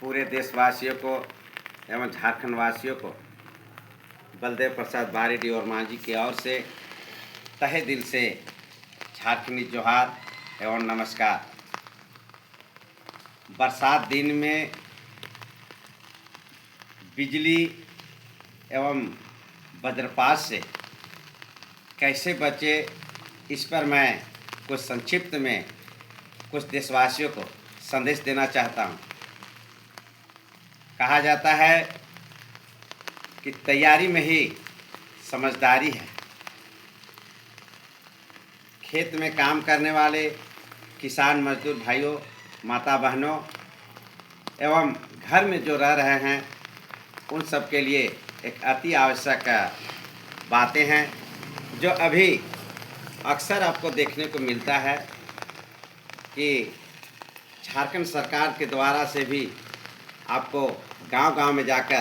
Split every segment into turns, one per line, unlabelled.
पूरे देशवासियों को एवं झारखंड वासियों को बलदेव प्रसाद बारिडी और मांझी की ओर से तहे दिल से झारखंडी जोहार एवं नमस्कार। बरसात दिन में बिजली एवं वज्रपात से कैसे बचे, इस पर मैं कुछ संक्षिप्त में कुछ देशवासियों को संदेश देना चाहता हूँ। कहा जाता है कि तैयारी में ही समझदारी है। खेत में काम करने वाले किसान मजदूर भाइयों, माता बहनों एवं घर में जो रह रहे हैं, उन सब के लिए एक अति आवश्यक बातें हैं जो अभी अक्सर आपको देखने को मिलता है कि झारखंड सरकार के द्वारा से भी आपको गांव-गांव में जाकर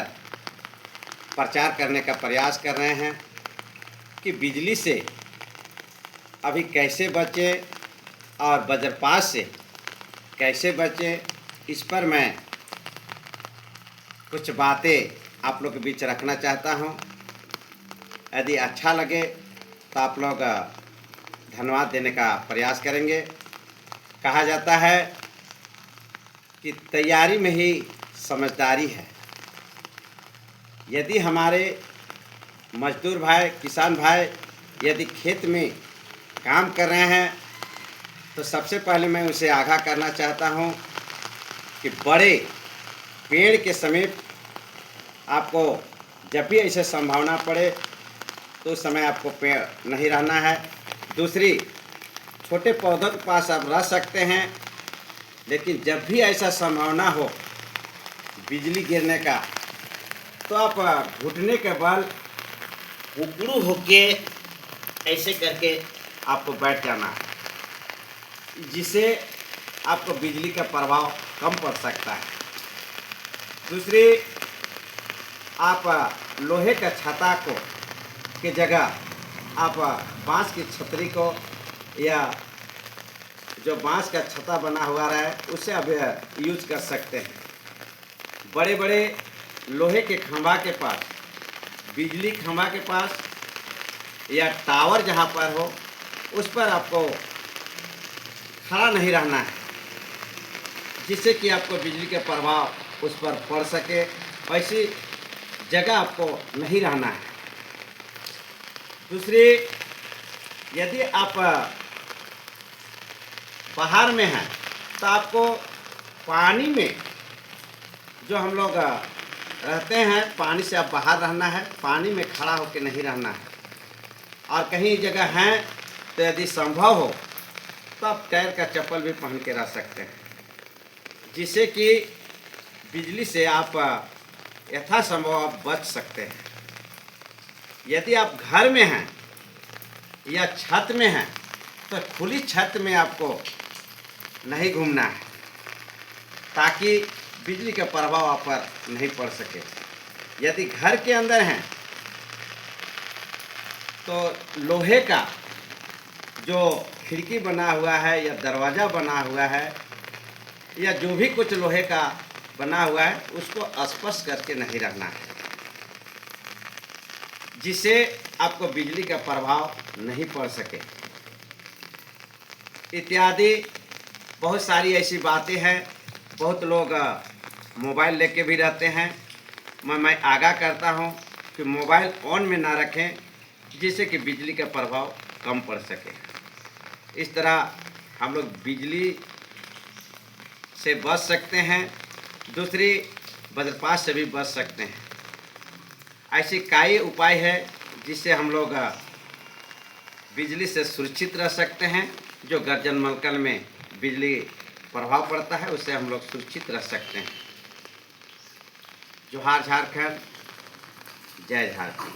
प्रचार करने का प्रयास कर रहे हैं कि बिजली से अभी कैसे बचें और वज्रपात से कैसे बचें। इस पर मैं कुछ बातें आप लोग के बीच रखना चाहता हूं। यदि अच्छा लगे तो आप लोग धन्यवाद देने का प्रयास करेंगे। कहा जाता है कि तैयारी में ही समझदारी है। यदि हमारे मजदूर भाई, किसान भाई यदि खेत में काम कर रहे हैं तो सबसे पहले मैं उसे आगाह करना चाहता हूं कि बड़े पेड़ के समीप आपको जब भी ऐसे संभावना पड़े तो उस समय आपको पेड़ नहीं रहना है। दूसरी, छोटे पौधों के पास आप रह सकते हैं, लेकिन जब भी ऐसा संभावना हो बिजली गिरने का तो आप घुटने के बल उकड़ू होके ऐसे करके आपको बैठ जाना है, जिससे आपको बिजली का प्रभाव कम पड़ सकता है। दूसरी, आप लोहे का छाता को की जगह आप बांस की छतरी को या जो बांस का छता बना हुआ रहा है उसे आप यूज कर सकते हैं। बड़े बड़े लोहे के खंभा के पास, बिजली खंभा के पास या टावर जहाँ पर हो उस पर आपको खड़ा नहीं रहना है, जिससे कि आपको बिजली के प्रभाव उस पर पड़ सके। ऐसी जगह आपको नहीं रहना है। दूसरी, यदि आप बाहर में हैं तो आपको पानी में जो हम लोग रहते हैं, पानी से आप बाहर रहना है, पानी में खड़ा होकर नहीं रहना है। और कहीं जगह हैं तो यदि संभव हो तो आप टायर का चप्पल भी पहन के रह सकते हैं, जिससे कि बिजली से आप यथासंभव आप बच सकते हैं। यदि आप घर में हैं या छत में हैं तो खुली छत में आपको नहीं घूमना है, ताकि बिजली का प्रभाव आप पर नहीं पड़ सके। यदि घर के अंदर हैं तो लोहे का जो खिड़की बना हुआ है या दरवाज़ा बना हुआ है या जो भी कुछ लोहे का बना हुआ है उसको स्पर्श करके नहीं रखना है, जिससे आपको बिजली का प्रभाव नहीं पड़ सके। इत्यादि बहुत सारी ऐसी बातें हैं। बहुत लोग मोबाइल लेके भी रहते हैं। मैं आगाह करता हूं कि मोबाइल ऑन में ना रखें, जिससे कि बिजली का प्रभाव कम पड़ सके। इस तरह हम लोग बिजली से बच सकते हैं। दूसरी, वज्रपात से भी बच सकते हैं। ऐसी कई उपाय है जिससे हम लोग बिजली से सुरक्षित रह सकते हैं। जो गर्जन मलकल में बिजली प्रभाव पड़ता है उससे हम लोग सुरक्षित रह सकते हैं। जोहार झारखंड, जय झारखंड।